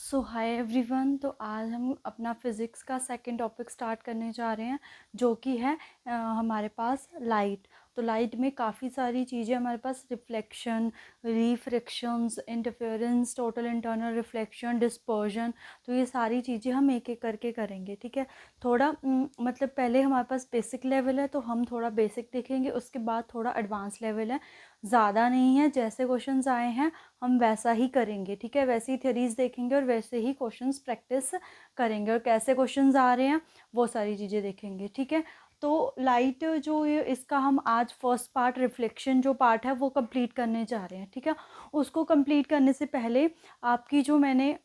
सो hi everyone. तो आज हम अपना फिज़िक्स का सेकंड टॉपिक स्टार्ट करने जा रहे हैं, जो कि है हमारे पास लाइट। तो लाइट में काफ़ी सारी चीज़ें हमारे पास, reflection, refractions, interference, total internal reflection, dispersion. तो ये सारी चीज़ें हम एक एक करके करेंगे, ठीक है। थोड़ा मतलब पहले हमारे पास बेसिक लेवल है, तो हम थोड़ा बेसिक देखेंगे, उसके बाद थोड़ा एडवांस लेवल है। ज़्यादा नहीं है, जैसे क्वेश्चंस आए हैं हम वैसा ही करेंगे, ठीक है। वैसे ही थ्योरीज देखेंगे और वैसे ही क्वेश्चंस प्रैक्टिस करेंगे, और कैसे क्वेश्चंस आ रहे हैं वो सारी चीज़ें देखेंगे, ठीक है। तो लाइट जो ये इसका हम आज फर्स्ट पार्ट, रिफ्लेक्शन जो पार्ट है वो कंप्लीट करने जा रहे हैं, ठीक है। उसको कंप्लीट करने से पहले आपकी जो मैंने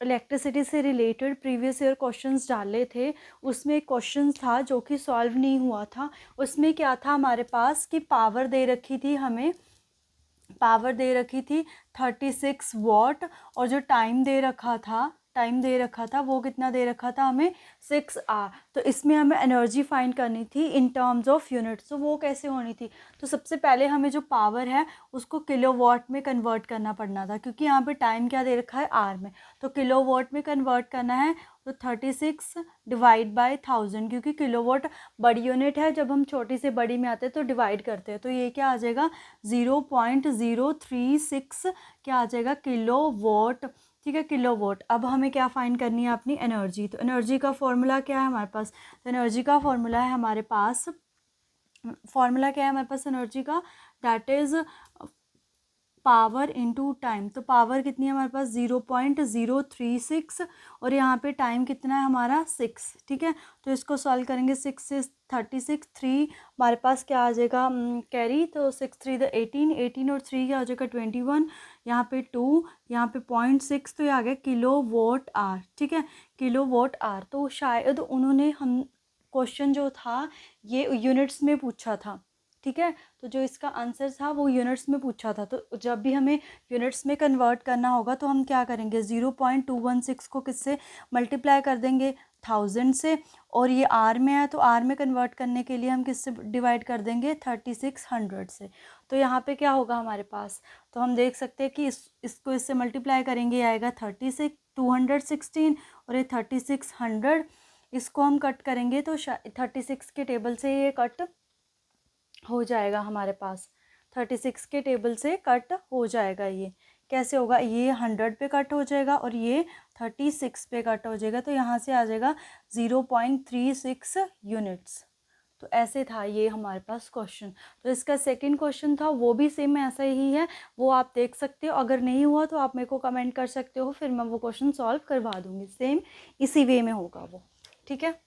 इलेक्ट्रिसिटी से रिलेटेड प्रीवियस ईयर क्वेश्चंस डाले थे, उसमें एक क्वेश्चन था जो कि सॉल्व नहीं हुआ था। उसमें क्या था हमारे पास कि पावर दे रखी थी, हमें पावर दे रखी थी 36 वॉट, और जो टाइम दे रखा था वो कितना दे रखा था हमें 6 आवर। तो इसमें हमें एनर्जी फाइंड करनी थी इन टर्म्स ऑफ यूनिट्स। तो वो कैसे होनी थी? तो सबसे पहले हमें जो पावर है उसको किलोवाट में कन्वर्ट करना पड़ना था, क्योंकि यहाँ पे टाइम क्या दे रखा है, आवर में। तो किलोवाट में कन्वर्ट करना है, तो 36 डिवाइड बाय 1000, क्योंकि किलोवाट बड़ी यूनिट है, जब हम छोटी से बड़ी में आते हैं तो डिवाइड करते हैं। तो ये क्या आ जाएगा, 0.036 क्या आ जाएगा, किलो वॉट, ठीक है, किलो वॉट। अब हमें क्या फाइंड करनी है, अपनी एनर्जी। तो एनर्जी का फॉर्मूला क्या है हमारे पास? तो एनर्जी का फॉर्मूला है हमारे पास, एनर्जी का, that is power into time. तो पावर कितनी है हमारे पास, 0.036, और यहाँ पे टाइम कितना है हमारा, 6, ठीक है। तो इसको सॉल्व करेंगे, 6 से 36, 3 हमारे पास क्या आ जाएगा, कैरी। तो 6 3 द 18, 18 और 3 क्या आ जाएगा, 21, यहाँ पे 2, यहाँ पे 0.6, तो ये आ गया किलो वॉट आर, ठीक है, किलो वॉट आर। तो शायद उन्होंने हम क्वेश्चन जो था ये यूनिट्स में पूछा था, ठीक है। तो जो इसका आंसर था वो यूनिट्स में पूछा था। तो जब भी हमें यूनिट्स में कन्वर्ट करना होगा तो हम क्या करेंगे, 0.216 को किससे मल्टीप्लाई कर देंगे, 1000 से। और ये आर में है, तो आर में कन्वर्ट करने के लिए हम किससे डिवाइड कर देंगे, 3600 से। तो यहाँ पे क्या होगा हमारे पास, तो हम देख सकते हैं कि इसको इससे मल्टीप्लाई करेंगे, आएगा 36 216, और ये 3600। इसको हम कट करेंगे तो 36 के टेबल से ये कट हो जाएगा हमारे पास, 36 के टेबल से कट हो जाएगा। ये कैसे होगा, ये 100 पे कट हो जाएगा और ये 36 पे कट हो जाएगा। तो यहाँ से आ जाएगा 0.36 यूनिट्स। तो ऐसे था ये हमारे पास क्वेश्चन। तो इसका सेकंड क्वेश्चन था, वो भी सेम ऐसा ही है, वो आप देख सकते हो। अगर नहीं हुआ तो आप मेरे को कमेंट कर सकते हो, फिर मैं वो क्वेश्चन सॉल्व करवा दूँगी। सेम इसी वे में होगा वो, ठीक है।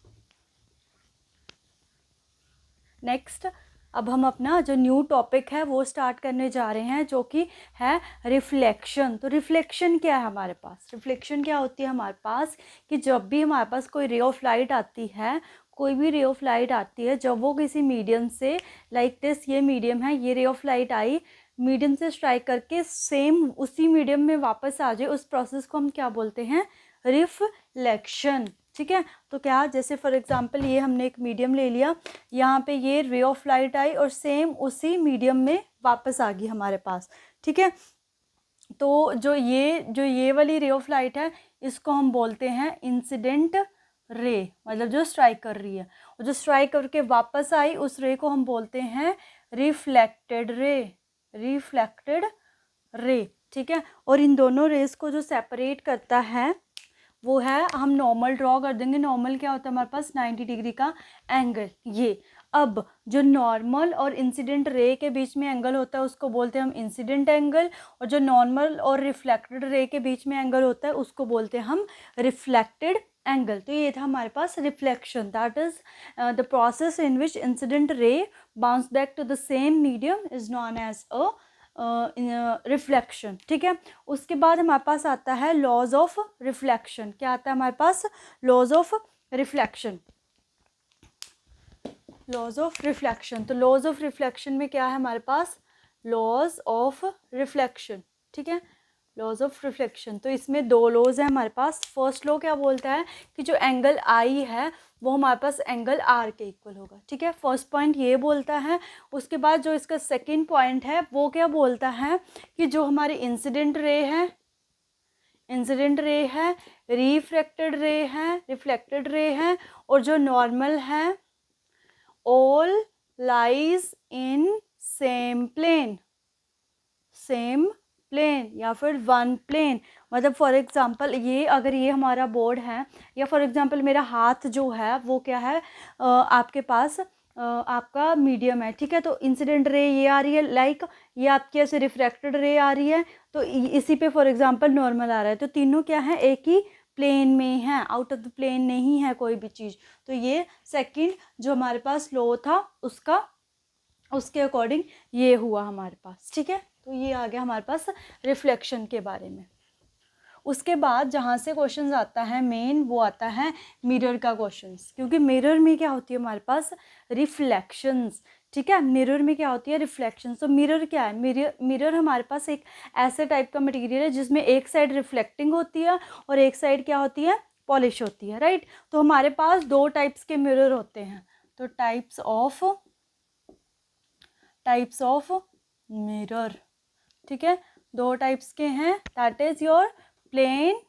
नेक्स्ट, अब हम अपना जो न्यू टॉपिक है वो स्टार्ट करने जा रहे हैं, जो कि है रिफ्लेक्शन। तो रिफ्लेक्शन क्या है हमारे पास, रिफ्लेक्शन क्या होती है हमारे पास, कि जब भी हमारे पास कोई रे ऑफ लाइट आती है, कोई भी रे ऑफ लाइट आती है, जब वो किसी मीडियम से, लाइक दिस, ये मीडियम है, ये ray of light I, medium से स्ट्राइक करके सेम उसी मीडियम में वापस आ जाए, उस प्रोसेस को हम क्या बोलते हैं, रिफ्लेक्शन, ठीक है। तो क्या, जैसे फॉर एग्जांपल ये हमने एक मीडियम ले लिया, यहाँ पे ये रे ऑफ लाइट आई और सेम उसी मीडियम में वापस आ गई हमारे पास, ठीक है। तो जो ये वाली रे ऑफ लाइट है, इसको हम बोलते हैं इंसिडेंट रे, मतलब जो स्ट्राइक कर रही है, और जो स्ट्राइक करके वापस आई उस रे को हम बोलते हैं रिफ्लेक्टेड रे, रिफ्लेक्टेड रे, ठीक है। और इन दोनों रेस को जो सेपरेट करता है वो है, हम नॉर्मल ड्रॉ कर देंगे। नॉर्मल क्या होता है हमारे पास, 90 डिग्री का एंगल। ये अब जो नॉर्मल और इंसिडेंट रे के बीच में एंगल होता है उसको बोलते हैं हम इंसिडेंट एंगल, और जो नॉर्मल और रिफ्लेक्टेड रे के बीच में एंगल होता है उसको बोलते हैं हम रिफ्लेक्टेड एंगल। तो ये था हमारे पास reflection, that is the process in which incident ray bounce back to the same medium is known as a reflection, ठीक है। उसके बाद हमारे पास आता है लॉज ऑफ रिफ्लेक्शन। क्या आता है हमारे पास, laws of reflection, laws of reflection. तो लॉज ऑफ रिफ्लेक्शन में क्या है हमारे पास, लॉज ऑफ रिफ्लेक्शन, ठीक है, लॉज ऑफ रिफ्लेक्शन। तो इसमें दो लॉज है हमारे पास। फर्स्ट लॉ क्या बोलता है कि जो एंगल आई है वो हमारे पास एंगल आर के इक्वल होगा, ठीक है। फर्स्ट पॉइंट ये बोलता है। उसके बाद जो इसका सेकंड पॉइंट है वो क्या बोलता है कि जो हमारी इंसिडेंट रे है, इंसिडेंट रे है, रिफ्रैक्टेड रे है, रिफ्लेक्टेड रे है, और जो नॉर्मल है all lies in same plane, same plane या फिर वन प्लेन। मतलब फॉर एग्जांपल ये अगर ये हमारा बोर्ड है, या फॉर एग्जांपल मेरा हाथ जो है वो क्या है, आपके पास आपका मीडियम है, ठीक है। तो इंसिडेंट रे ये आ रही है, लाइक ये आपकी ऐसे रिफ्रैक्टेड रे आ रही है, तो इसी पे फॉर एग्जांपल नॉर्मल आ रहा है, तो तीनों क्या है, एक ही प्लेन में है, आउट ऑफ द प्लेन नहीं है कोई भी चीज़। तो ये सेकंड जो हमारे पास लॉ था उसका, उसके अकॉर्डिंग ये हुआ हमारे पास, ठीक है। तो ये आ गया हमारे पास रिफ्लेक्शन के बारे में। उसके बाद जहाँ से क्वेश्चंस आता है मेन, वो आता है मिरर का क्वेश्चंस, क्योंकि मिरर में क्या होती है हमारे पास, रिफ्लेक्शंस, ठीक है। मिरर में क्या होती है, रिफ्लेक्शंस। तो मिरर क्या है, मिरर हमारे पास एक ऐसे टाइप का मटेरियल है जिसमें एक साइड रिफ्लेक्टिंग होती है और एक साइड क्या होती है, पॉलिश होती है, राइट। तो हमारे पास दो टाइप्स के मिरर होते हैं। तो टाइप्स ऑफ मिरर, ठीक है, दो टाइप्स के हैं, दैट इज योर प्लेन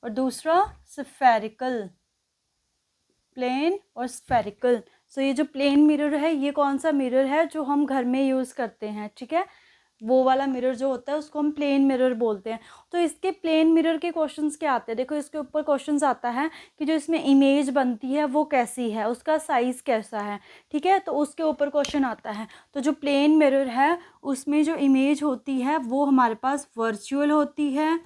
और दूसरा स्फेरिकल, प्लेन और स्फेरिकल। सो ये जो प्लेन मिरर है ये कौन सा मिरर है, जो हम घर में यूज़ करते हैं, ठीक है। वो वाला मिरर जो होता है उसको हम प्लेन मिरर बोलते हैं। तो इसके प्लेन मिरर के क्वेश्चंस क्या आते हैं, देखो इसके ऊपर क्वेश्चंस आता है कि जो इसमें इमेज बनती है वो कैसी है, उसका साइज़ कैसा है, ठीक है। तो उसके ऊपर क्वेश्चन आता है। तो जो प्लेन मिरर है उसमें जो इमेज होती है वो हमारे पास वर्चुअल होती है,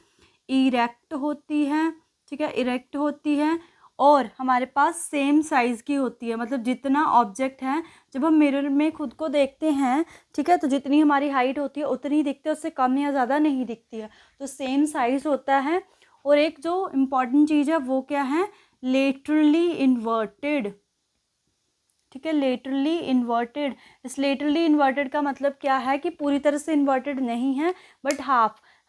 इरेक्ट होती है, ठीक है, इरेक्ट होती है, और हमारे पास सेम साइज़ की होती है। मतलब जितना ऑब्जेक्ट है, जब हम मिरर में खुद को देखते हैं, ठीक है, तो जितनी हमारी हाइट होती है उतनी ही दिखती है, उससे कम या ज़्यादा नहीं दिखती है। तो सेम साइज़ होता है। और एक जो इम्पॉर्टेंट चीज़ है वो क्या है, लेटरली इन्वर्टेड, ठीक है, लेटरली इन्वर्टेड। इस लेटरली इन्वर्टेड का मतलब क्या है कि पूरी तरह से इन्वर्टेड नहीं है, बट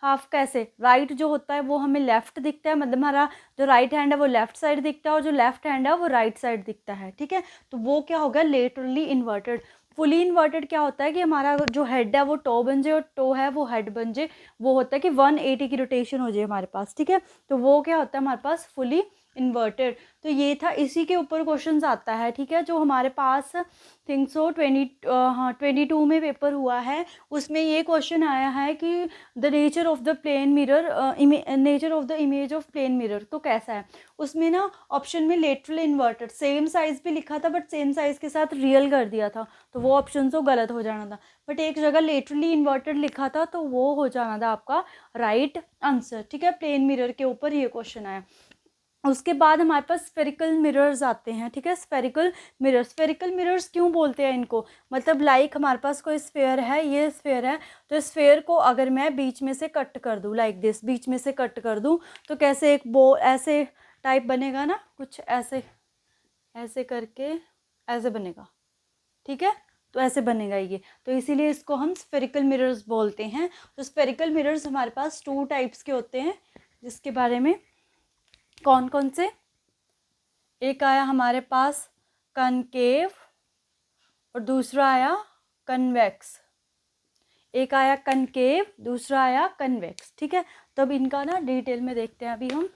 हाफ कैसे, राइट जो होता है वो हमें लेफ़्ट दिखता है, मतलब हमारा जो राइट हैंड है वो लेफ़्ट साइड दिखता है और जो लेफ़्ट हैंड है वो राइट साइड दिखता है, ठीक है। तो वो क्या होगा, लेटरली इन्वर्टेड। फुली इन्वर्टेड क्या होता है कि हमारा जो हेड है वो टो बन जाए और टो है वो हेड बन जाए। वो होता है कि 180 की रोटेशन हो जाए हमारे पास, ठीक है। तो वो क्या होता है हमारे पास, फुली इन्वर्टेड। तो ये था, इसी के ऊपर क्वेश्चंस आता है, ठीक है, जो हमारे पास थिंक सो 22 में पेपर हुआ है। उसमें ये क्वेश्चन आया है कि the nature of the plane mirror, nature of the image of plane mirror, तो कैसा है। उसमें ना ऑप्शन में लेटरल इन्वर्टेड सेम साइज़ भी लिखा था, बट सेम साइज़ के साथ रियल कर दिया था, तो वो ऑप्शन तो गलत हो जाना था। बट एक जगह लेटरली इन्वर्टेड लिखा था, तो वो हो जाना था आपका राइट आंसर, ठीक है। प्लेन मिरर के ऊपर ये क्वेश्चन आया। उसके बाद हमारे पास स्फेरिकल मिरर्स आते हैं, ठीक है। स्फेरिकल मिरर्स क्यों बोलते हैं इनको, मतलब लाइक हमारे पास कोई स्फेयर है, ये स्फेयर है, तो स्फेयर को अगर मैं बीच में से कट कर दूँ, लाइक दिस, बीच में से कट कर दूँ, तो कैसे एक बो ऐसे टाइप बनेगा ना, कुछ ऐसे ऐसे करके ऐसे बनेगा, ठीक है। तो ऐसे बनेगा ये, तो इसीलिए इसको हम स्फेरिकल मिरर्स बोलते हैं। तो स्फेरिकल मिरर्स हमारे पास 2 टाइप्स के होते हैं, जिसके बारे में कौन कौन से, एक आया हमारे पास कनकेव और दूसरा आया कन्वेक्स। एक आया कनकेव, दूसरा आया कन्वेक्स, ठीक है। तो अब इनका ना डिटेल में देखते हैं। अभी हम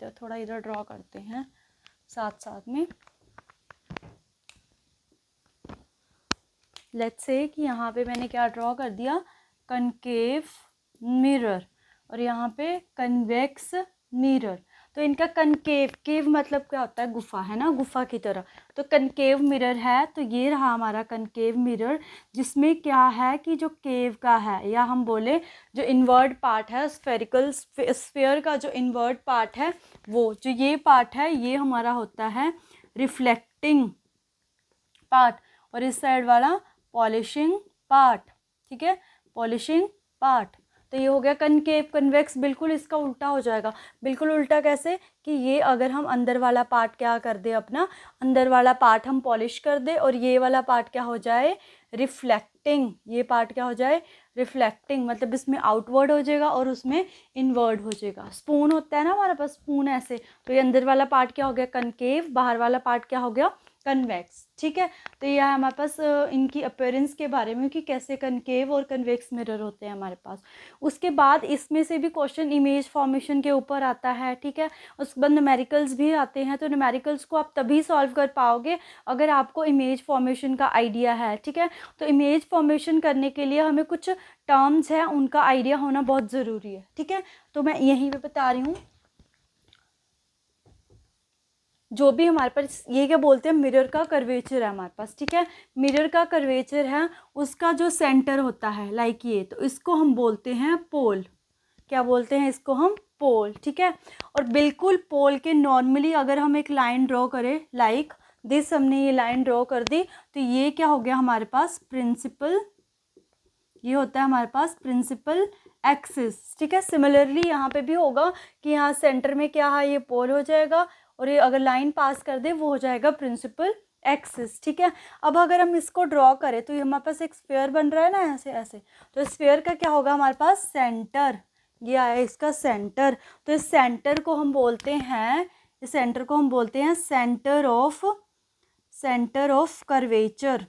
तो थोड़ा इधर ड्रॉ करते हैं साथ साथ में। लेट्स से कि यहाँ पे मैंने क्या ड्रॉ कर दिया, कनकेव मिरर, और यहाँ पे कन्वेक्स मिरर। तो इनका कनकेव, केव मतलब क्या होता है, गुफा, है ना, गुफा की तरह। तो कनकेव मिरर है, तो ये रहा हमारा कनकेव मिरर, जिसमें क्या है कि जो केव का है, या हम बोले जो इन्वर्ट पार्ट है, स्फेरिकल स्फेयर का जो इन्वर्ट पार्ट है, वो जो ये पार्ट है ये हमारा होता है रिफ्लेक्टिंग पार्ट, और इस साइड वाला पॉलिशिंग पार्ट, ठीक है, पॉलिशिंग पार्ट। तो ये हो गया कनकेव। कन्वेक्स बिल्कुल इसका उल्टा हो जाएगा। बिल्कुल उल्टा कैसे, कि ये अगर हम अंदर वाला पार्ट क्या कर दे, अपना अंदर वाला पार्ट हम पॉलिश कर दे, और ये वाला पार्ट क्या हो जाए, रिफ्लेक्टिंग। ये पार्ट क्या हो जाए, रिफ्लेक्टिंग, मतलब इसमें आउटवर्ड हो जाएगा और उसमें इनवर्ड हो जाएगा। स्पून होता है ना हमारे पास, स्पून ऐसे, तो ये अंदर वाला पार्ट क्या हो गया, कनकेव, बाहर वाला पार्ट क्या हो गया, कन्वेक्स। ठीक है, तो यह है हमारे पास इनकी अपीयरेंस के बारे में कि कैसे कनकेव और कन्वेक्स मिरर होते हैं हमारे पास। उसके बाद इसमें से भी क्वेश्चन इमेज फॉर्मेशन के ऊपर आता है। ठीक है, उसके बाद न्यूमेरिकल्स भी आते हैं, तो न्यूमेरिकल्स को आप तभी सॉल्व कर पाओगे अगर आपको इमेज फॉर्मेशन का आइडिया है। ठीक है, तो इमेज फॉर्मेशन करने के लिए हमें कुछ टर्म्स हैं उनका आइडिया होना बहुत ज़रूरी है। ठीक है, तो मैं यहीं पे बता रही हूँ। जो भी हमारे पास ये क्या बोलते हैं, मिरर का कर्वेचर है हमारे पास। ठीक है, मिरर का कर्वेचर है, उसका जो सेंटर होता है लाइक ये, तो इसको हम बोलते हैं पोल। क्या बोलते हैं इसको हम? पोल। ठीक है, और बिल्कुल पोल के नॉर्मली अगर हम एक लाइन ड्रॉ करें लाइक दिस, हमने ये लाइन ड्रॉ कर दी, तो ये क्या हो गया हमारे पास? प्रिंसिपल। ये होता है हमारे पास प्रिंसिपल एक्सिस। ठीक है, सिमिलरली यहाँ पे भी होगा कि यहाँ सेंटर में क्या है, ये पोल हो जाएगा, और ये अगर लाइन पास कर दे वो हो जाएगा प्रिंसिपल एक्सिस। ठीक है, अब अगर हम इसको ड्रॉ करें तो ये हमारे पास एक स्फीयर बन रहा है ना, ऐसे ऐसे, तो स्फीयर का क्या होगा हमारे पास? सेंटर। ये आया इसका सेंटर, तो इस सेंटर को हम बोलते हैं, इस सेंटर को हम बोलते हैं centre of curvature.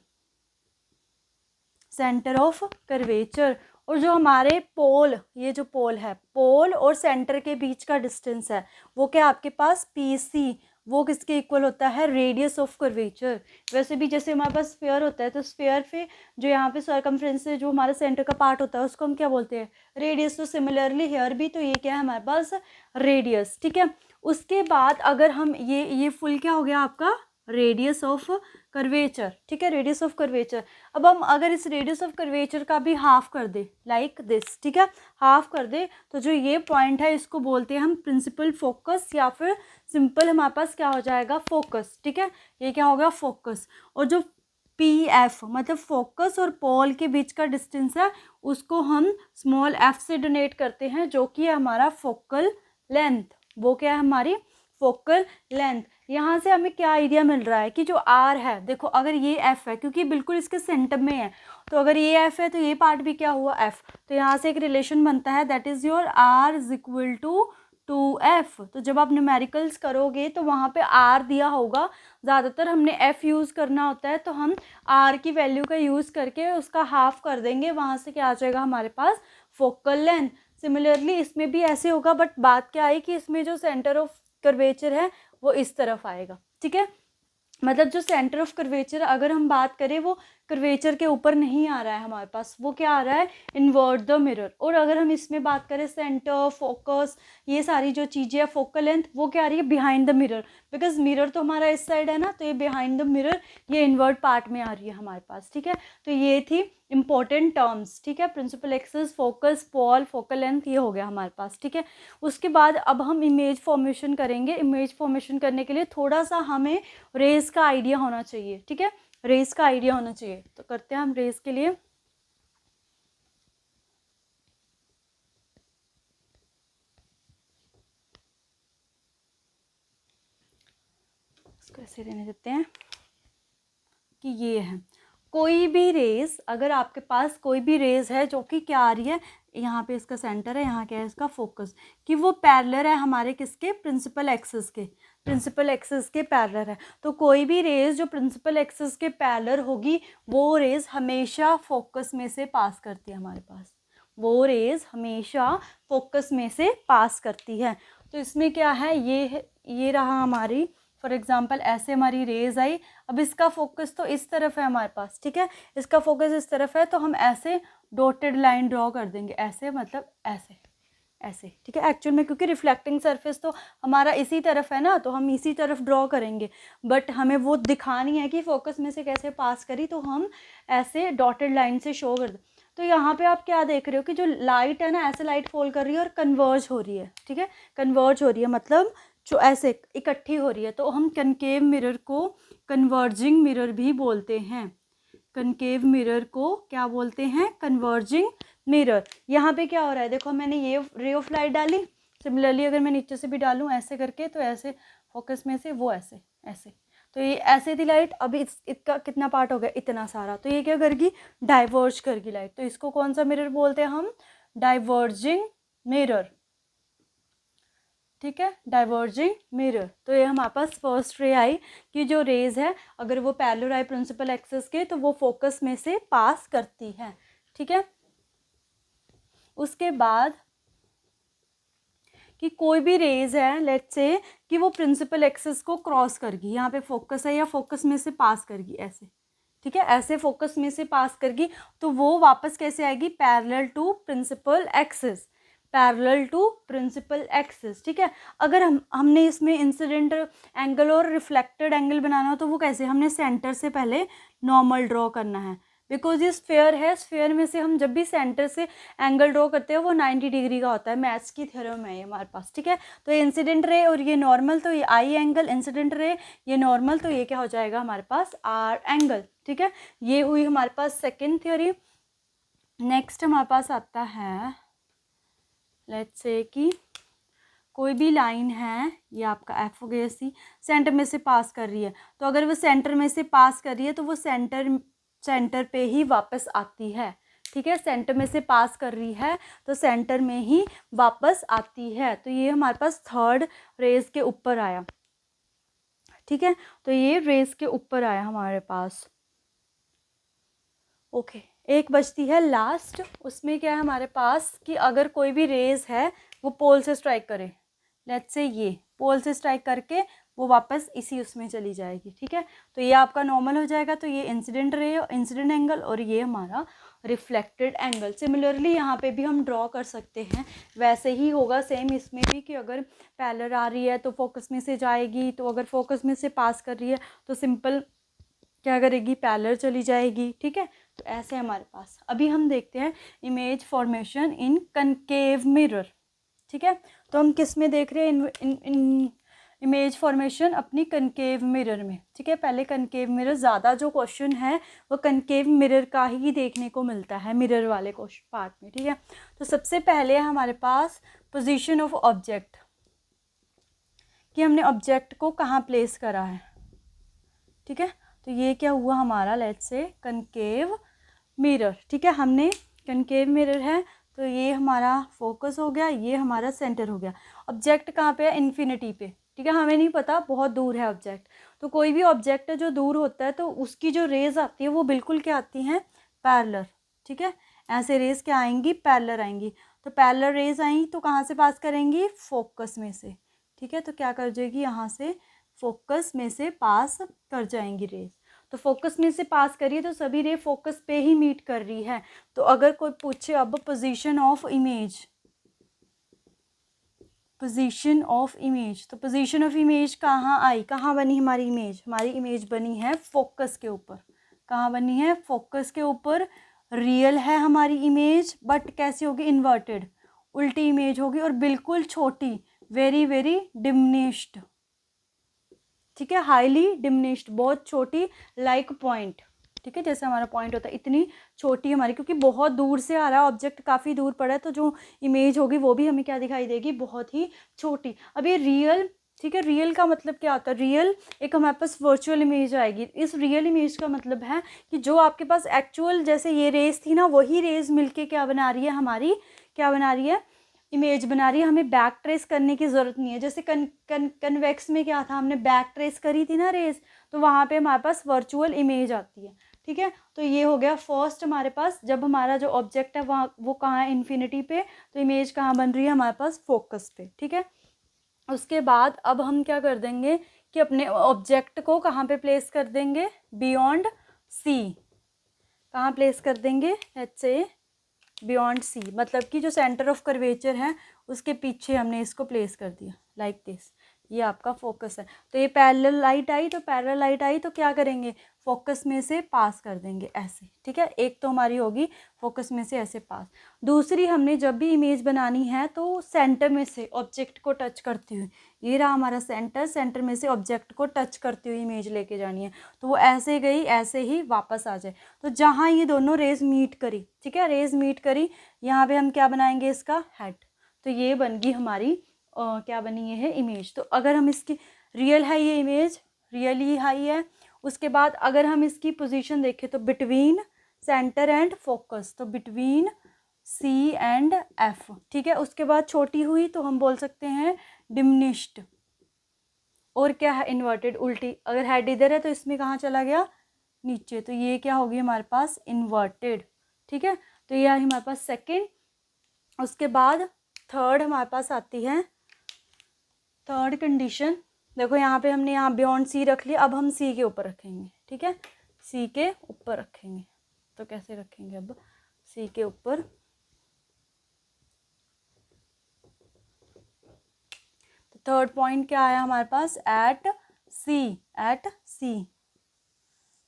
Centre of curvature. और जो हमारे पोल, ये जो पोल है, पोल और सेंटर के बीच का डिस्टेंस है वो क्या आपके पास? PC। वो किसके इक्वल होता है? Radius of curvature. वैसे भी जैसे हमारे पास स्फीयर होता है, तो स्फीयर पे जो यहाँ पे सर्कमफ्रेंस से जो हमारे सेंटर का पार्ट होता है उसको हम क्या बोलते हैं? रेडियस। तो सिमिलरली हेयर भी, तो ये क्या है हमारे पास? रेडियस। ठीक है, उसके बाद अगर हम ये फुल क्या हो गया आपका? Radius of curvature. ठीक है, रेडियस ऑफ कर्वेचर। अब हम अगर इस रेडियस ऑफ कर्वेचर का भी हाफ कर दे लाइक दिस, ठीक है, हाफ कर दे, तो जो ये पॉइंट है इसको बोलते हैं हम प्रिंसिपल फोकस, या फिर सिंपल हमारे पास क्या हो जाएगा? फोकस। ठीक है, ये क्या होगा? फोकस। और जो PF मतलब फोकस और पोल के बीच का डिस्टेंस है उसको हम स्मॉल f से डोनेट करते हैं, जो कि है हमारा फोकल लेंथ। वो क्या है? हमारी फोकल लेंथ। यहाँ से हमें क्या आइडिया मिल रहा है कि जो R है, देखो अगर ये F है, क्योंकि बिल्कुल इसके सेंटर में है, तो अगर ये F है तो ये पार्ट भी क्या हुआ? F। तो यहाँ से एक रिलेशन बनता है, that is your R is equal to 2F। तो जब आप न्यूमेरिकल्स करोगे तो वहाँ पे R दिया होगा, ज़्यादातर हमने F यूज़ करना होता है, तो हम R की वैल्यू का यूज़ करके उसका हाफ कर देंगे, वहाँ से क्या आ जाएगा हमारे पास? Focal length. सिमिलरली इसमें भी ऐसे होगा, बट बात क्या आई कि इसमें जो सेंटर ऑफ कर्वेचर है वो इस तरफ आएगा। ठीक है, मतलब जो सेंटर ऑफ कर्वेचर अगर हम बात करें वो कर्वेचर के ऊपर नहीं आ रहा है हमारे पास, वो क्या आ रहा है? Invert the mirror. और अगर हम इसमें बात करें सेंटर, फोकस, ये सारी जो चीज़ें हैं, फोकल लेंथ, वो क्या आ रही है? Behind the mirror, because mirror तो हमारा इस साइड है ना, तो ये बिहाइंड द मिरर, ये इन्वर्ट पार्ट में आ रही है हमारे पास। ठीक है, तो ये थी इंपॉर्टेंट टर्म्स। ठीक है, प्रिंसिपल एक्सिस, फोकस, पोल, फोकल लेंथ, ये हो गया हमारे पास। ठीक है, उसके बाद अब हम इमेज फॉर्मेशन करेंगे। इमेज फॉर्मेशन करने के लिए थोड़ा सा हमें रेस का आइडिया होना चाहिए। ठीक है, रेस का आइडिया होना चाहिए, तो करते हैं हम रेस के लिए। इसको ऐसे रहने देते हैं कि ये है कोई भी रेस, अगर आपके पास कोई भी रेस है जो कि क्या आ रही है, यहाँ पे इसका सेंटर है, यहाँ क्या है इसका फोकस, कि वो पैरेलल है हमारे किसके? प्रिंसिपल एक्सिस के। प्रिंसिपल एक्सिस के पैरेलल है, तो कोई भी रेस जो प्रिंसिपल एक्सिस के पैरेलल होगी वो रेस हमेशा फोकस में से पास करती है हमारे पास। वो रेस हमेशा फोकस में से पास करती है। तो इसमें क्या है, ये रहा हमारी, फॉर एग्जाम्पल ऐसे हमारी रेज आई। अब इसका फोकस तो इस तरफ है हमारे पास। ठीक है, इसका फोकस इस तरफ है, तो हम ऐसे डॉटेड लाइन ड्रॉ कर देंगे, ऐसे मतलब ऐसे ऐसे। ठीक है, एक्चुअल में क्योंकि रिफ्लेक्टिंग सरफेस तो हमारा इसी तरफ है ना, तो हम इसी तरफ ड्रॉ करेंगे, बट हमें वो दिखानी है कि फोकस में से कैसे पास करी, तो हम ऐसे डॉटेड लाइन से शो कर दें। तो यहाँ पे आप क्या देख रहे हो कि जो लाइट है ना, ऐसे लाइट फॉल कर रही है और कन्वर्ज हो रही है। ठीक है, कन्वर्ज हो रही है मतलब जो ऐसे इकट्ठी हो रही है, तो हम कनकेव मिरर को कन्वर्जिंग मिरर भी बोलते हैं। कनकेव मिरर को क्या बोलते हैं? Converging mirror. यहाँ पे क्या हो रहा है, देखो मैंने ये रे ऑफ लाइट डाली, सिमिलरली अगर मैं नीचे से भी डालूँ ऐसे करके, तो ऐसे फोकस में से वो ऐसे ऐसे, तो ये ऐसे थी लाइट, अभी इसका कितना पार्ट हो गया? इतना सारा, तो ये क्या करेगी? डाइवर्ज करेगी लाइट। तो इसको कौन सा मिरर बोलते हैं हम? Diverging mirror. ठीक है, डाइवर्जिंग मिरर। तो ये हमारे पास फर्स्ट रे आई कि जो रेज है अगर वो पैरेलल आई प्रिंसिपल एक्सिस के तो वो फोकस में से पास करती है। ठीक है, उसके बाद कि कोई भी रेज है लेट्स से कि वो प्रिंसिपल एक्सिस को क्रॉस करगी, यहाँ पे फोकस है या फोकस में से पास करगी ऐसे, ठीक है, ऐसे फोकस में से पास करगी तो वो वापस कैसे आएगी, parallel to principal axis, parallel to principal axis. ठीक है, अगर हमने इसमें इंसिडेंट एंगल और रिफ्लेक्टेड एंगल बनाना हो तो वो कैसे, हमने सेंटर से पहले नॉर्मल ड्रॉ करना है, बिकॉज ये स्फेयर है, स्फेयर में से हम जब भी सेंटर से एंगल ड्रॉ करते हैं वो 90 डिग्री का होता है, मैथ्स की थ्योरम है ये हमारे पास। ठीक है, तो ये इंसिडेंट रे और ये नॉर्मल, तो ये आई एंगल, इंसिडेंट रे ये नॉर्मल, तो ये क्या हो जाएगा हमारे पास आर एंगल। ठीक है, ये हुई हमारे पास सेकेंड थ्योरी। नेक्स्ट हमारे पास आता है लेट्स से कि कोई भी लाइन है, ये आपका एफ हो गया सी, सेंटर में से पास कर रही है, तो अगर वो सेंटर में से पास कर रही है तो वो सेंटर पे ही वापस आती है। ठीक है, सेंटर में से पास कर रही है तो सेंटर में ही वापस आती है। तो ये हमारे पास थर्ड रेज के ऊपर आया। ठीक है, तो ये रेज के ऊपर आया हमारे पास। ओके, एक बचती है लास्ट, उसमें क्या है हमारे पास कि अगर कोई भी रेज है वो पोल से स्ट्राइक करे, लेट्स से ये पोल से स्ट्राइक करके वो वापस इसी उसमें चली जाएगी। ठीक है, तो ये आपका नॉर्मल हो जाएगा, तो ये इंसिडेंट रे, इंसिडेंट एंगल, और ये हमारा रिफ्लेक्टेड एंगल। सिमिलरली यहाँ पे भी हम ड्रॉ कर सकते हैं, वैसे ही होगा सेम इसमें भी कि अगर पैरेलल आ रही है तो फोकस में से जाएगी, तो अगर फोकस में से पास कर रही है तो सिंपल क्या करेगी, पैरेलल चली जाएगी। ठीक है, तो ऐसे हमारे पास। अभी हम देखते हैं इमेज फॉर्मेशन इन कनकेव मिरर। ठीक है, तो हम किस में देख रहे हैं, इन इमेज फॉर्मेशन अपनी कनकेव मिरर में। ठीक है, पहले कनकेव मिरर, ज़्यादा जो क्वेश्चन है वो कनकेव मिरर का ही देखने को मिलता है, मिरर वाले क्वेश्चन पार्ट में। ठीक है, तो सबसे पहले हमारे पास पोजीशन ऑफ ऑब्जेक्ट, कि हमने ऑब्जेक्ट को कहाँ प्लेस करा है। ठीक है, तो ये क्या हुआ हमारा, लेट्स से कनकेव मिरर। ठीक है, हमने कनकेव मिरर है तो ये हमारा फोकस हो गया, ये हमारा सेंटर हो गया। ऑब्जेक्ट कहाँ पे है, इन्फिनिटी पे। ठीक है, हमें नहीं पता, बहुत दूर है ऑब्जेक्ट, तो कोई भी ऑब्जेक्ट जो दूर होता है तो उसकी जो रेज आती है वो बिल्कुल क्या आती हैं, पैरेलल। ठीक है, ऐसे रेज क्या आएंगी, पैरेलल आएंगी, तो पैरेलल रेज आई तो कहाँ से पास करेंगी, फोकस में से। ठीक है, तो क्या कर जाएगी, यहाँ से फोकस में से पास कर जाएंगी रेज, तो फोकस में से पास करिए तो सभी रे फोकस पे ही मीट कर रही है। तो अगर कोई पूछे अब position of image, position of image, तो पोजीशन ऑफ इमेज कहाँ आई, कहाँ बनी हमारी इमेज बनी है फोकस के ऊपर। कहाँ बनी है, फोकस के ऊपर। रियल है हमारी इमेज, बट कैसी होगी, इन्वर्टेड, उल्टी इमेज होगी और बिल्कुल छोटी, वेरी वेरी डिमिनिश्ड। ठीक है, हाईली डिमिनिश्ड, बहुत छोटी, लाइक पॉइंट। ठीक है, जैसे हमारा पॉइंट होता है, इतनी छोटी हमारी, क्योंकि बहुत दूर से आ रहा है ऑब्जेक्ट, काफ़ी दूर पड़ा है, तो जो इमेज होगी वो भी हमें क्या दिखाई देगी, बहुत ही छोटी। अब ये रियल, ठीक है, रियल का मतलब क्या होता है, रियल एक हमारे पास वर्चुअल इमेज आएगी। इस रियल इमेज का मतलब है कि जो आपके पास एक्चुअल, जैसे ये रेज थी ना, वही रेज मिलके क्या बना रही है हमारी, क्या बना रही है, इमेज बना रही है। हमें बैक ट्रेस करने की ज़रूरत नहीं है, जैसे कन्वेक्स में क्या था, हमने बैक ट्रेस करी थी ना रेज, तो वहाँ पे हमारे पास वर्चुअल इमेज आती है। ठीक है, तो ये हो गया फर्स्ट हमारे पास, जब हमारा जो ऑब्जेक्ट है वहाँ वो कहाँ है, इन्फिनिटी पे, तो इमेज कहाँ बन रही है हमारे पास, फोकस पे। ठीक है, उसके बाद अब हम क्या कर देंगे कि अपने ऑब्जेक्ट को कहाँ पे प्लेस कर देंगे, बियॉन्ड सी। कहाँ प्लेस कर देंगे, लेट्स से बियॉन्ड सी, मतलब कि जो सेंटर ऑफ कर्वेचर है उसके पीछे हमने इसको प्लेस कर दिया, लाइक दिस। ये आपका फोकस है, तो ये पैरेलल लाइट आई, तो पैरेलल लाइट आई तो क्या करेंगे, फोकस में से पास कर देंगे ऐसे। ठीक है, एक तो हमारी होगी फोकस में से ऐसे पास। दूसरी, हमने जब भी इमेज बनानी है तो सेंटर में से ऑब्जेक्ट को टच करती हुई, ये रहा हमारा सेंटर, सेंटर में से ऑब्जेक्ट को टच करती हुई इमेज लेके जानी है, तो वो ऐसे गई, ऐसे ही वापस आ जाए। तो जहाँ ये दोनों रेज मीट करी, ठीक है, रेज मीट करी, यहाँ पे हम क्या बनाएंगे, इसका हेड, तो ये बन गई हमारी क्या बनी, ये है इमेज। तो अगर हम इसकी, रियल है ये इमेज, रियली हाई है। उसके बाद अगर हम इसकी पोजीशन देखें तो बिटवीन सेंटर एंड फोकस, तो बिटवीन सी एंड एफ, ठीक है। उसके बाद छोटी हुई तो हम बोल सकते हैं डिमिनिश्ड। और क्या है, इन्वर्टेड, उल्टी। अगर हेड इधर है तो इसमें कहाँ चला गया, नीचे, तो ये क्या होगी हमारे पास, इन्वर्टेड, ठीक है। तो ये हमारे पास सेकंड। उसके बाद थर्ड हमारे पास आती है थर्ड कंडीशन। देखो यहाँ पे हमने यहाँ बियॉन्ड सी रख लिया, अब हम सी के ऊपर रखेंगे, ठीक है, सी के ऊपर रखेंगे। तो कैसे रखेंगे, अब सी के ऊपर, तो थर्ड पॉइंट क्या आया हमारे पास, एट सी, एट सी।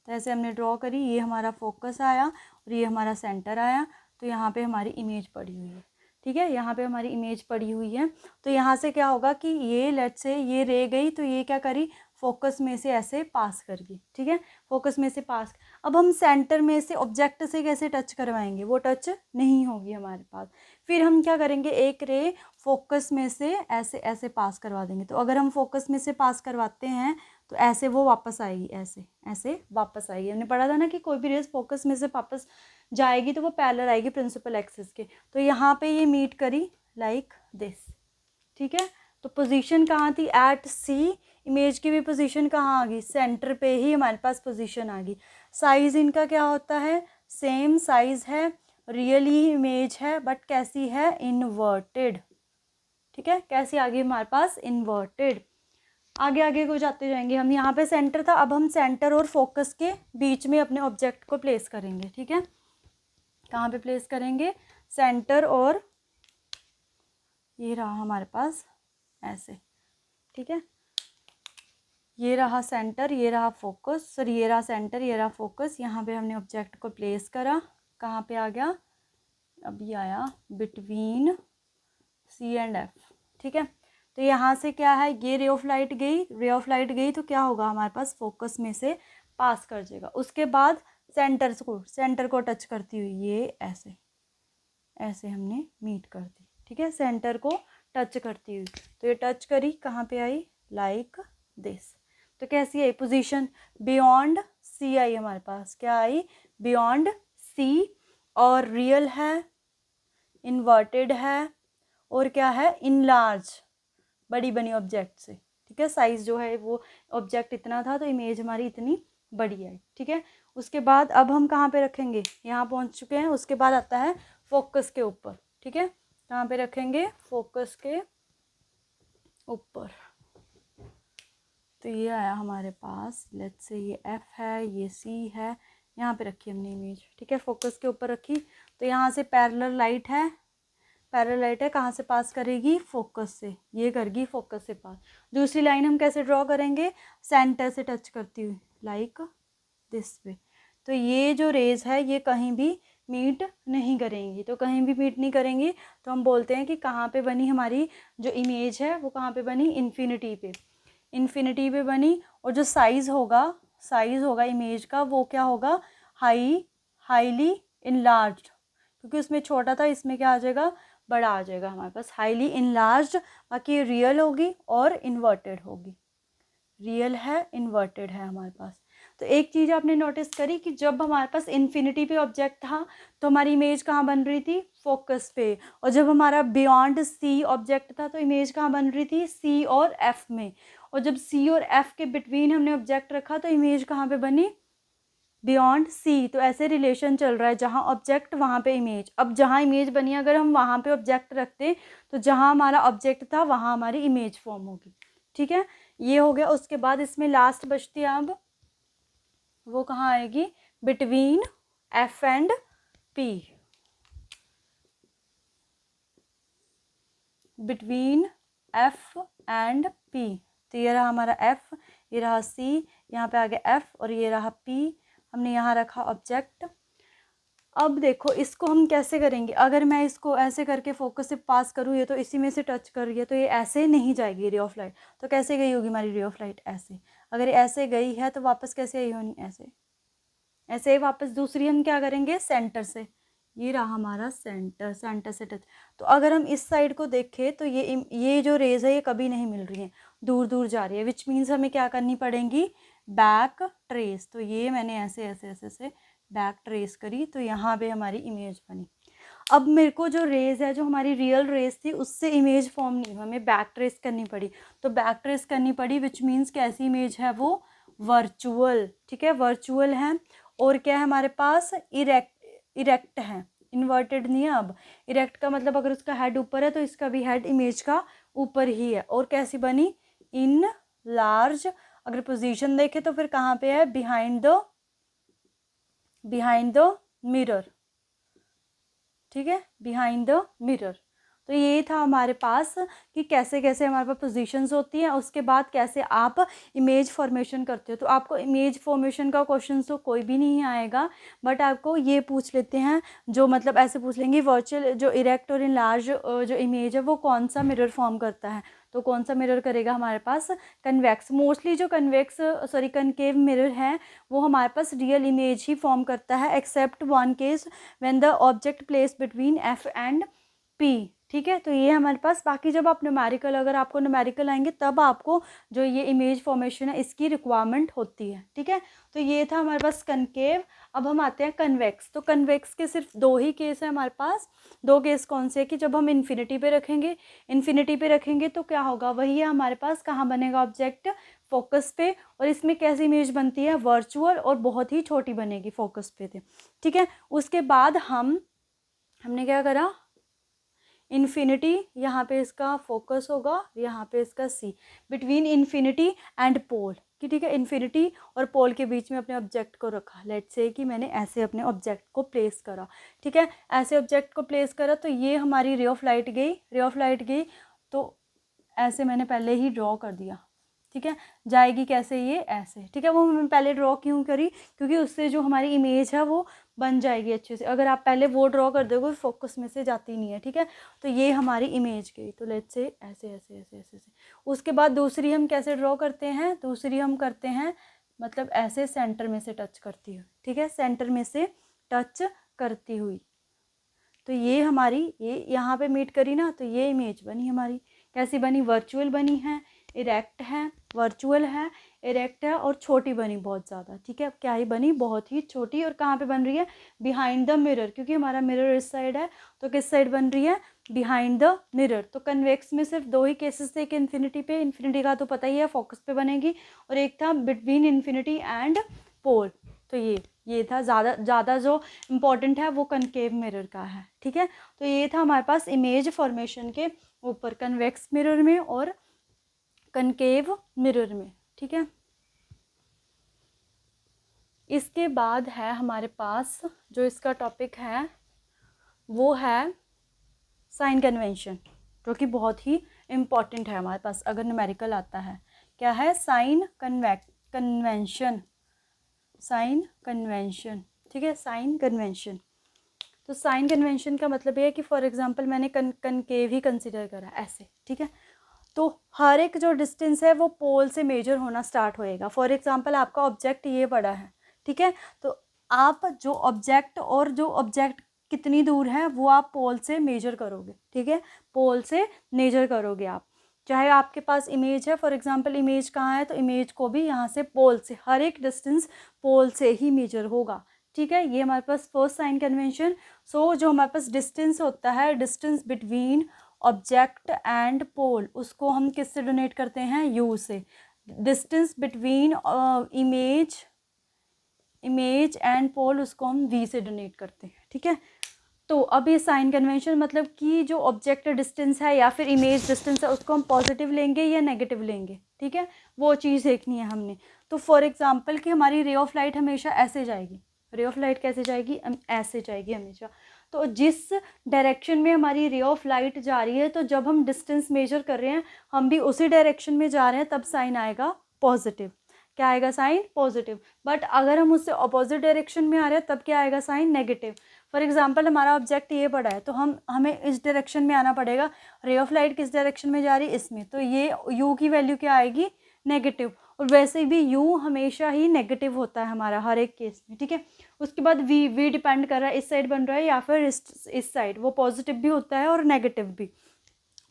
तो ऐसे हमने ड्रॉ करी, ये हमारा फोकस आया और ये हमारा सेंटर आया। तो यहाँ पे हमारी इमेज पड़ी हुई है, ठीक है, यहाँ पे हमारी इमेज पड़ी हुई है। तो यहाँ से क्या होगा कि ये लेट से ये रे गई, तो ये क्या करी, फोकस में से ऐसे पास कर गई, ठीक है, फोकस में से पास। अब हम सेंटर में से ऑब्जेक्ट से कैसे टच करवाएंगे, वो टच नहीं होगी हमारे पास। फिर हम क्या करेंगे, एक रे फोकस में से ऐसे ऐसे पास करवा देंगे। तो अगर हम फोकस में से पास करवाते हैं तो ऐसे वो वापस आएगी, ऐसे ऐसे वापस आएगी। हमने पढ़ा था ना कि कोई भी रेस फोकस में से वापस जाएगी तो वो पैरेलल आएगी प्रिंसिपल एक्सिस के। तो यहाँ पे ये मीट करी लाइक दिस, ठीक है। तो पोजीशन कहाँ थी, एट सी। इमेज की भी पोजीशन कहाँ आ गई, सेंटर पे ही हमारे पास पोजीशन आ गई। साइज इनका क्या होता है, सेम साइज है, रियल ही इमेज है, बट कैसी है, इन्वर्टेड, ठीक है। कैसी आ गई हमारे पास, इन्वर्टेड। आगे आगे को जाते जाएंगे हम। यहाँ पे सेंटर था, अब हम सेंटर और फोकस के बीच में अपने ऑब्जेक्ट को प्लेस करेंगे, ठीक है। कहाँ पे प्लेस करेंगे, सेंटर और, ये रहा हमारे पास ऐसे, ठीक है, ये रहा सेंटर, ये रहा फोकस, सर ये रहा सेंटर, ये रहा फोकस। यहाँ पे हमने ऑब्जेक्ट को प्लेस करा, कहाँ पे आ गया, अभी आया बिटवीन सी एंड एफ, ठीक है। तो यहाँ से क्या है, ये रे ऑफ लाइट गई, रे ऑफ लाइट गई तो क्या होगा हमारे पास, फोकस में से पास कर जाएगा। उसके बाद सेंटर को टच करती हुई ये ऐसे ऐसे हमने मीट कर दी, ठीक है, सेंटर को टच करती हुई। तो ये टच करी, कहाँ पे आई, लाइक दिस। तो कैसी आई पोजीशन, बियॉन्ड सी आई हमारे पास, क्या आई, बियॉन्ड सी। और रियल है, इन्वर्टेड है, और क्या है, इनलार्ज, बड़ी बनी ऑब्जेक्ट से, ठीक है। साइज जो है वो ऑब्जेक्ट इतना था तो इमेज हमारी इतनी बड़ी आई, ठीक है। उसके बाद अब हम कहाँ पे रखेंगे, यहाँ पहुँच चुके हैं। उसके बाद आता है फोकस के ऊपर, ठीक है, कहाँ पे रखेंगे, फोकस के ऊपर। तो ये आया हमारे पास, लेट्स से ये एफ है, ये सी है, यहाँ पे रखी हमने इमेज, ठीक है, फोकस के ऊपर रखी। तो यहाँ से पैरेलल लाइट है, पैरेलल लाइट है, कहाँ से पास करेगी, फोकस से, ये करेगी फोकस से पास। दूसरी लाइन हम कैसे ड्रॉ करेंगे, सेंटर से टच करती हुई, लाइक दिस वे। तो ये जो रेज है ये कहीं भी मीट नहीं करेंगी, तो कहीं भी मीट नहीं करेंगी तो हम बोलते हैं कि कहाँ पे बनी हमारी जो इमेज है, वो कहाँ पे बनी, इन्फिनिटी पे, इन्फिनिटी पे बनी। और जो साइज़ होगा इमेज का, वो क्या होगा, हाईली इनलार्ज्ड, क्योंकि उसमें छोटा था, इसमें क्या आ जाएगा, बड़ा आ जाएगा हमारे पास, हाईली इनलार्ज्ड। बाकी रियल होगी और इन्वर्टेड होगी, रियल है, इन्वर्टेड है हमारे पास। तो एक चीज़ आपने नोटिस करी कि जब हमारे पास इन्फिनिटी पे ऑब्जेक्ट था तो हमारी इमेज कहाँ बन रही थी, फोकस पे। और जब हमारा बियॉन्ड सी ऑब्जेक्ट था तो इमेज कहाँ बन रही थी, सी और एफ में। और जब सी और एफ के बिटवीन हमने ऑब्जेक्ट रखा तो इमेज कहाँ पे बनी, बियॉन्ड सी। तो ऐसे रिलेशन चल रहा है, जहाँ ऑब्जेक्ट वहाँ पे इमेज। अब जहाँ इमेज बनी अगर हम वहाँ पे ऑब्जेक्ट रखते तो जहाँ हमारा ऑब्जेक्ट था वहाँ हमारी इमेज फॉर्म होगी, ठीक है, ये हो गया। उसके बाद इसमें लास्ट बचती है, अब वो कहाँ आएगी, between F and P, between F and P. तो ये रहा हमारा एफ, ये रहा सी, यहाँ पे आ गया एफ, और ये रहा पी, हमने यहाँ रखा ऑब्जेक्ट। अब देखो इसको हम कैसे करेंगे, अगर मैं इसको ऐसे करके फोकस से पास करूँ, ये तो इसी में से टच कर रही है, तो ये ऐसे नहीं जाएगी रे ऑफ लाइट। तो कैसे गई होगी हमारी रे ऑफ लाइट, ऐसे। अगर ऐसे गई है तो वापस कैसे आई होनी, ऐसे ऐसे ही वापस। दूसरी हम क्या करेंगे, सेंटर से, ये रहा हमारा सेंटर, सेंटर से टच। तो अगर हम इस साइड को देखें तो ये जो रेज है ये कभी नहीं मिल रही है, दूर दूर जा रही है, विच मीन्स हमें क्या करनी पड़ेगी, बैक ट्रेस। तो ये मैंने ऐसे ऐसे ऐसे ऐसे बैक ट्रेस करी, तो यहाँ पे हमारी इमेज बनी। अब मेरे को जो रेज है, जो हमारी रियल रेज थी, उससे इमेज फॉर्म नहीं हुई, हमें बैक ट्रेस करनी पड़ी। तो बैक ट्रेस करनी पड़ी विच मीन्स कैसी इमेज है वो, वर्चुअल। ठीक है, वर्चुअल है। और क्या है हमारे पास, इरेक्ट है, इन्वर्टेड नहीं है। अब इरेक्ट का मतलब अगर उसका हेड ऊपर है तो इसका भी हेड इमेज का ऊपर ही है। और कैसी बनी, इन लार्ज। अगर पोजीशन देखे तो फिर कहाँ पे है, बिहाइंड द मिरर। ठीक है, बिहाइंड द मिरर। तो ये था हमारे पास कि कैसे कैसे हमारे पास पोजीशंस होती हैं, उसके बाद कैसे आप इमेज फॉर्मेशन करते हो। तो आपको इमेज फॉर्मेशन का क्वेश्चन तो कोई भी नहीं आएगा, बट आपको ये पूछ लेते हैं, जो मतलब ऐसे पूछ लेंगे वर्चुअल जो इरेक्ट और इनलार्ज जो इमेज है वो कौन सा मिरर फॉर्म करता है। तो कौन सा मिरर करेगा हमारे पास, कन्वेक्स। मोस्टली जो कनकेव मिरर है वो हमारे पास रियल इमेज ही फॉर्म करता है, except one case when the object place between F and P. ठीक है, तो ये हमारे पास। बाकी जब आप न्यूमेरिकल, अगर आपको न्यूमेरिकल आएंगे तब आपको जो ये इमेज फॉर्मेशन है इसकी रिक्वायरमेंट होती है। ठीक है, तो ये था हमारे पास कनकेव। अब हम आते हैं कन्वेक्स। तो कन्वेक्स के सिर्फ दो ही केस है हमारे पास। दो केस कौन से है कि जब हम इन्फिनिटी पे रखेंगे, इन्फिनिटी पे रखेंगे तो क्या होगा, वही है हमारे पास, कहाँ बनेगा ऑब्जेक्ट, फोकस पे। और इसमें कैसी इमेज बनती है, वर्चुअल, और बहुत ही छोटी बनेगी फोकस पे थे। ठीक है, उसके बाद हमने क्या करा, इन्फिनिटी, यहाँ पे इसका फोकस होगा, यहाँ पे इसका सी, बिटवीन इन्फिनिटी एंड पोल कि ठीक है, इन्फिनिटी और पोल के बीच में अपने ऑब्जेक्ट को रखा। लेट्स से कि मैंने ऐसे अपने ऑब्जेक्ट को प्लेस करा। ठीक है, ऐसे ऑब्जेक्ट को प्लेस करा तो ये हमारी रे ऑफ लाइट गई, रे ऑफ लाइट गई तो ऐसे मैंने पहले ही ड्रॉ कर दिया। ठीक है, जाएगी कैसे, ये ऐसे। ठीक है, वो मैंने पहले ड्रॉ क्यों करी, क्योंकि उससे जो हमारी इमेज है वो बन जाएगी अच्छे से। अगर आप पहले वो ड्रॉ कर दोगे फोकस में से जाती नहीं है। ठीक है, तो ये हमारी इमेज गई। तो लेट्स से ऐसे ऐसे ऐसे ऐसे ऐसे। उसके बाद दूसरी हम कैसे ड्रॉ करते हैं, दूसरी हम करते हैं मतलब ऐसे सेंटर में से टच करती हुई। ठीक है, सेंटर में से टच करती हुई। तो ये हमारी, ये यहाँ पे मीट करी ना, तो ये इमेज बनी हमारी। कैसी बनी, वर्चुअल बनी है, इरेक्ट है, वर्चुअल है, इरेक्ट है, और छोटी बनी बहुत ज़्यादा। ठीक है, क्या ही बनी, बहुत ही छोटी। और कहाँ पे बन रही है, बिहाइंड द मिरर, क्योंकि हमारा मिरर इस साइड है तो किस साइड बन रही है, बिहाइंड द मिरर। तो कन्वेक्स में सिर्फ दो ही केसेस थे, एक इन्फिनिटी पे, इन्फिनिटी का तो पता ही है फोकस पे बनेगी, और एक था बिटवीन इन्फिनिटी एंड पोल। तो ये था, ज़्यादा जो इम्पोर्टेंट है वो कनकेव मिरर का है। ठीक है, तो ये था हमारे पास इमेज फॉर्मेशन के ऊपर, कन्वेक्स मिरर में और कनकेव मिरर में। ठीक है, इसके बाद है हमारे पास जो इसका टॉपिक है वो है साइन कन्वेंशन, जो कि बहुत ही इम्पॉर्टेंट है हमारे पास अगर न्यूमेरिकल आता है। क्या है, साइन कन्वेंशन, साइन कन्वेंशन। ठीक है, साइन कन्वेंशन। तो साइन कन्वेंशन का मतलब ये है कि फॉर एग्जांपल मैंने कनकेव ही कंसिडर करा ऐसे। ठीक है, तो हर एक जो डिस्टेंस है वो पोल से मेजर होना स्टार्ट होएगा। फॉर एग्जांपल आपका ऑब्जेक्ट ये बड़ा है। ठीक है, तो आप जो ऑब्जेक्ट और जो ऑब्जेक्ट कितनी दूर है वो आप पोल से मेजर करोगे। ठीक है, पोल से मेजर करोगे आप, चाहे आपके पास इमेज है, फॉर एग्जांपल इमेज कहाँ है, तो इमेज को भी यहाँ से पोल से, हर एक डिस्टेंस पोल से ही मेजर होगा। ठीक है, ये हमारे पास फर्स्ट साइन कन्वेंशन। सो जो हमारे पास डिस्टेंस होता है, distance between object and pole, उसको हम किससे डोनेट करते हैं, यू से। Distance between image and pole, उसको हम वी से डोनेट करते हैं। ठीक है, तो अब ये साइन कन्वेंशन मतलब कि जो ऑब्जेक्ट डिस्टेंस है या फिर इमेज डिस्टेंस है उसको हम पॉजिटिव लेंगे या नेगेटिव लेंगे। ठीक है, वो चीज़ देखनी है हमने। तो फॉर एग्जांपल कि हमारी रे ऑफ लाइट हमेशा ऐसे जाएगी, रे ऑफ लाइट कैसे जाएगी, ऐसे जाएगी हमेशा। तो जिस डायरेक्शन में हमारी रे ऑफ लाइट जा रही है, तो जब हम डिस्टेंस मेजर कर रहे हैं हम भी उसी डायरेक्शन में जा रहे हैं, तब साइन आएगा पॉजिटिव। क्या आएगा, साइन पॉजिटिव। बट अगर हम उससे अपोजिट डायरेक्शन में आ रहे हैं तब क्या आएगा, साइन नेगेटिव। फॉर एग्जाम्पल हमारा ऑब्जेक्ट ये पड़ा है तो हमें इस डायरेक्शन में आना पड़ेगा, रे ऑफ लाइट किस डायरेक्शन में जा रही है, इसमें, तो ये यू की वैल्यू क्या आएगी, नेगेटिव। और वैसे भी यू हमेशा ही नेगेटिव होता है हमारा हर एक केस में। ठीक है, उसके बाद वी डिपेंड कर रहा है इस साइड बन रहा है या फिर इस साइड, वो पॉजिटिव भी होता है और नेगेटिव भी।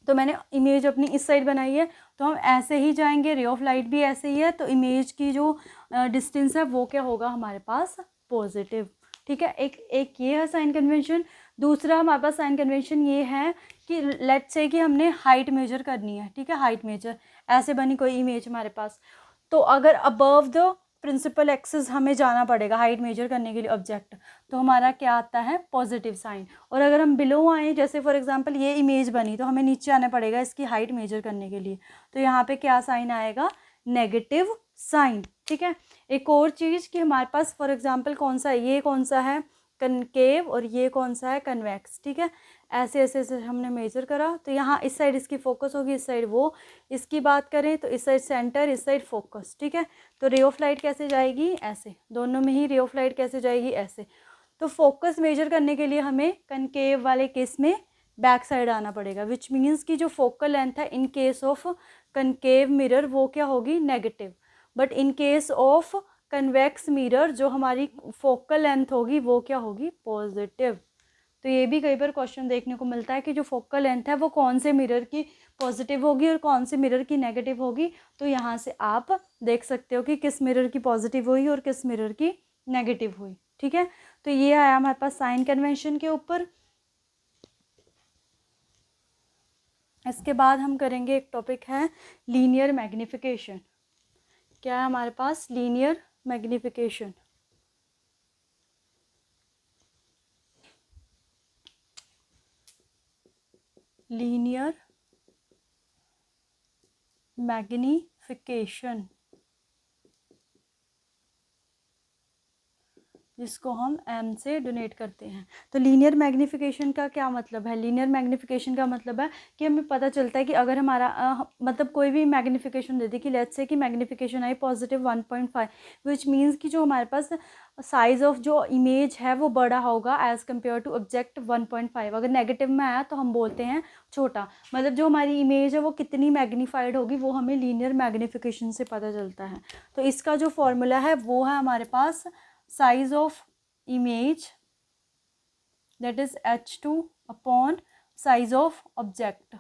तो मैंने इमेज अपनी इस साइड बनाई है तो हम ऐसे ही जाएंगे, रे ऑफ लाइट भी ऐसे ही है, तो इमेज की जो डिस्टेंस है वो क्या होगा हमारे पास, पॉजिटिव। ठीक है, एक ये है साइन कन्वेंशन। दूसरा हमारे पास साइन कन्वेंशन ये है कि लेट्स से कि हमने हाइट मेजर करनी है, ठीक है, हाइट मेजर, ऐसे बनी कोई इमेज हमारे पास, तो अगर अबव द प्रिंसिपल एक्सिस हमें जाना पड़ेगा हाइट मेजर करने के लिए ऑब्जेक्ट, तो हमारा क्या आता है, पॉजिटिव साइन। और अगर हम बिलो आए, जैसे फॉर एग्जांपल ये इमेज बनी, तो हमें नीचे आना पड़ेगा इसकी हाइट मेजर करने के लिए, तो यहाँ पे क्या साइन आएगा, नेगेटिव साइन, ठीक है। एक और चीज़ कि हमारे पास फॉर एग्जांपल कौन सा, ये कौन सा है, कनकेव, और ये कौन सा है, कन्वेक्स, ठीक है। ऐसे ऐसे ऐसे हमने मेजर करा, तो यहाँ इस साइड इसकी फोकस होगी, इस साइड वो, इसकी बात करें तो इस साइड सेंटर, इस साइड फोकस, ठीक है। तो रे ऑफ लाइट कैसे जाएगी, ऐसे, दोनों में ही रे ऑफ लाइट कैसे जाएगी, ऐसे। तो फोकस मेजर करने के लिए हमें कनकेव वाले केस में बैक साइड आना पड़ेगा, विच मीन्स कि जो फोकल लेंथ है in case of concave mirror वो क्या होगी, negative, but in case of convex mirror जो हमारी फोकल लेंथ होगी वो क्या होगी, पॉजिटिव। तो ये भी कई बार क्वेश्चन देखने को मिलता है कि जो फोकल लेंथ है वो कौन से मिरर की पॉजिटिव होगी और कौन से मिरर की नेगेटिव होगी, तो यहाँ से आप देख सकते हो कि किस मिरर की पॉजिटिव हुई और किस मिरर की नेगेटिव हुई, ठीक है। तो ये आया हमारे पास साइन कन्वेंशन के ऊपर। इसके बाद हम करेंगे, एक टॉपिक है लीनियर मैग्निफिकेशन। क्या है हमारे पास, लीनियर मैग्निफिकेशन। लीनियर मैग्निफिकेशन, जिसको हम एम से डोनेट करते हैं। तो लीनियर मैग्निफिकेशन का क्या मतलब है, लीनियर मैग्निफिकेशन का मतलब है कि हमें पता चलता है कि अगर हमारा मतलब कोई भी मैग्निफिकेशन दे दी, कि लेट्स से कि magnification I positive 1.5, which means कि जो हमारे पास साइज ऑफ जो इमेज है वो बड़ा होगा एज़ कम्पेयर टू ऑब्जेक्ट 1.5। अगर नेगेटिव में आया तो हम बोलते हैं छोटा, मतलब जो हमारी इमेज है वो कितनी मैग्नीफाइड होगी वो हमें लीनियर मैग्निफिकेशन से पता चलता है। तो इसका जो फॉर्मूला है वो है हमारे पास size of image, that is h2 upon size of object,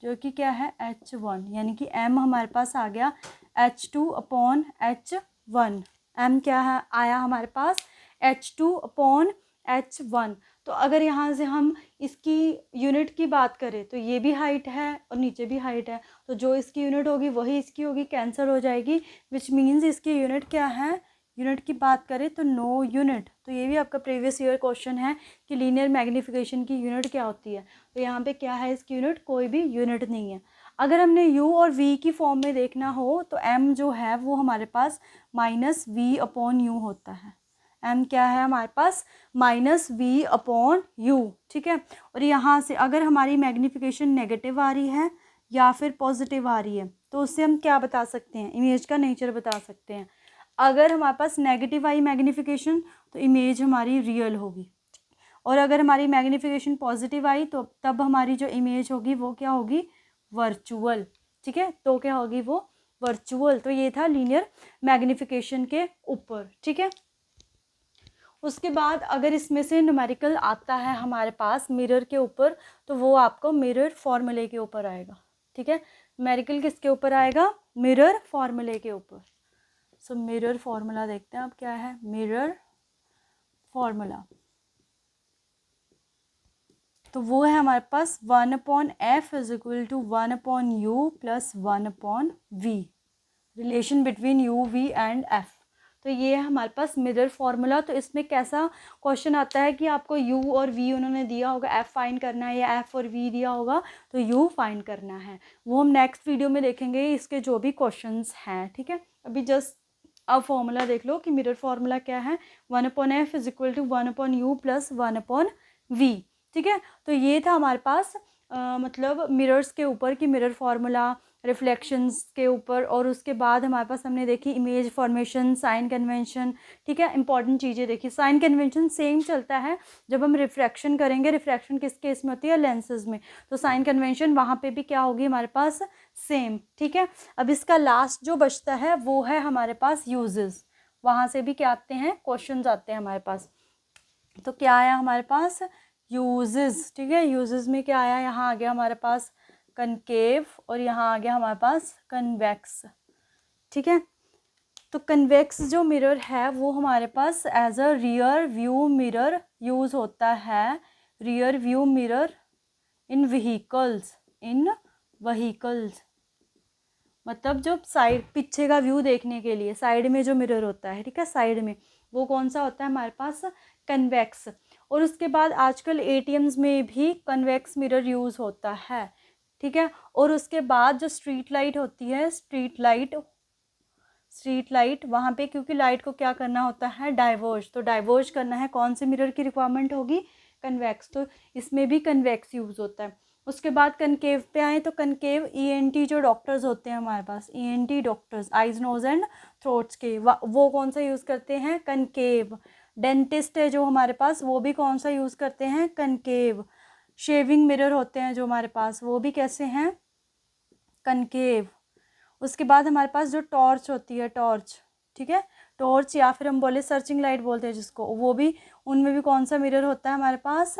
जो कि क्या है h1, यानी कि m हमारे पास आ गया h2 upon h1। m क्या है आया हमारे पास, h2 upon h1। तो अगर यहाँ से हम इसकी यूनिट की बात करें तो ये भी हाइट है और नीचे भी हाइट है, तो जो इसकी यूनिट होगी वही इसकी होगी, कैंसिल हो जाएगी, विच मीन्स इसकी यूनिट क्या है, यूनिट की बात करें तो नो यूनिट। तो ये भी आपका प्रीवियस ईयर क्वेश्चन है कि लीनियर मैग्निफिकेशन की यूनिट क्या होती है, तो यहाँ पे क्या है इसकी यूनिट, कोई भी यूनिट नहीं है। अगर हमने u और v की फॉर्म में देखना हो तो m जो है वो हमारे पास -v/u होता है। m क्या है हमारे पास, -v/u, ठीक है। और यहाँ से अगर हमारी मैग्निफिकेशन नेगेटिव आ रही है या फिर पॉजिटिव आ रही है तो उससे हम क्या बता सकते हैं, इमेज का नेचर बता सकते हैं। अगर हमारे पास नेगेटिव आई मैग्निफिकेशन तो इमेज हमारी रियल होगी, और अगर हमारी मैग्निफिकेशन पॉजिटिव आई तो तब हमारी जो इमेज होगी वो क्या होगी, वर्चुअल, ठीक है। तो क्या होगी वो, वर्चुअल। तो ये था लीनियर मैग्निफिकेशन के ऊपर, ठीक है। उसके बाद अगर इसमें से न्यूमेरिकल आता है हमारे पास मिरर के ऊपर तो वो आपको मिरर फॉर्मूले के ऊपर आएगा, ठीक है। न्यूमेरिकल किसके ऊपर आएगा, मिरर फॉर्मूले के ऊपर। सो मिरर फॉर्मूला देखते हैं अब क्या है, मिरर फॉर्मूला तो वो है हमारे पास 1/f = 1/u + 1/v, relation between u, v and f। तो ये है हमारे पास मिरर फॉर्मूला। तो इसमें कैसा क्वेश्चन आता है कि आपको u और v उन्होंने दिया होगा, f फाइंड करना है, या f और v दिया होगा तो u फाइंड करना है। वो हम नेक्स्ट वीडियो में देखेंगे इसके जो भी क्वेश्चंस हैं, ठीक है। अभी जस्ट अब फॉर्मूला देख लो कि मिरर फॉर्मूला क्या है, 1/f = 1/u + 1/v, ठीक है। तो ये था हमारे पास मतलब मिरर्स के ऊपर की मिरर फार्मूला, रिफ्लेक्शंस के ऊपर, और उसके बाद हमारे पास हमने देखी इमेज फॉर्मेशन, साइन कन्वेंशन, ठीक है। इंपॉर्टेंट चीज़ें देखी। साइन कन्वेंशन सेम चलता है जब हम रिफ्रैक्शन करेंगे, रिफ्रैक्शन किस केस में होती है, लेंसेज में, तो साइन कन्वेंशन वहाँ पे भी क्या होगी हमारे पास, सेम, ठीक है। अब इसका लास्ट जो बचता है वो है हमारे पास यूजेस, वहाँ से भी क्या आते हैं, क्वेश्चन आते हैं हमारे पास। तो क्या आया हमारे पास, यूजेस, ठीक है। यूजेस में क्या आया, यहाँ आ गया हमारे पास कनकेव और यहाँ आ गया हमारे पास कन्वेक्स, ठीक है। तो कन्वेक्स जो मिरर है वो हमारे पास as a rear view mirror use होता है, rear view mirror in vehicles, मतलब जो साइड पीछे का व्यू देखने के लिए साइड में जो मिरर होता है, ठीक है, साइड में, वो कौन सा होता है हमारे पास, कन्वेक्स। और उसके बाद आजकल एटीएम्स में भी कन्वेक्स मिरर यूज़ होता है, ठीक है। और उसके बाद जो स्ट्रीट लाइट होती है, स्ट्रीट लाइट वहाँ पे क्योंकि लाइट को क्या करना होता है, डाइवर्ज, तो डाइवर्ज करना है, कौन से मिरर की रिक्वायरमेंट होगी, कन्वेक्स, तो इसमें भी कन्वेक्स यूज़ होता है। उसके बाद कनकेव पे आए तो कनकेव ईएनटी जो डॉक्टर्स होते हैं हमारे पास, ENT doctors, eyes nose and throats के, वो कौन सा यूज़ करते हैं, कनकेव। डेंटिस्ट है जो हमारे पास, वो भी कौन सा यूज़ करते हैं, कनकेव। शेविंग मिरर होते हैं जो हमारे पास, वो भी कैसे हैं, कनकेव। उसके बाद हमारे पास जो टॉर्च होती है, टॉर्च, ठीक है, टॉर्च या फिर हम बोले सर्चिंग लाइट बोलते हैं जिसको, वो भी, उनमें भी कौन सा मिरर होता है हमारे पास,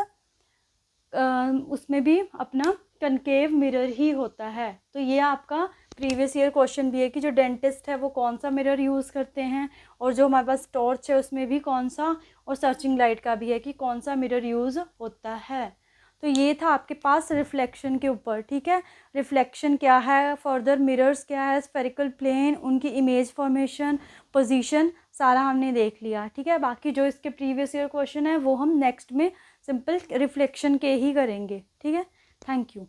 उसमें भी अपना कनकेव मिरर ही होता है। तो ये आपका प्रीवियस ईयर क्वेश्चन भी है कि जो डेंटिस्ट है वो कौन सा मिरर यूज़ करते हैं, और जो हमारे पास टॉर्च है उसमें भी कौन सा, और सर्चिंग लाइट का भी है कि कौन सा मिरर यूज़ होता है। तो ये था आपके पास रिफ्लेक्शन के ऊपर, ठीक है। रिफ्लेक्शन क्या है, फर्दर मिरर्स क्या है, स्फेरिकल प्लेन, उनकी इमेज फॉर्मेशन, पोजीशन, सारा हमने देख लिया, ठीक है। बाकी जो इसके प्रीवियस ईयर क्वेश्चन है वो हम नेक्स्ट में सिंपल रिफ्लेक्शन के ही करेंगे, ठीक है। Thank you.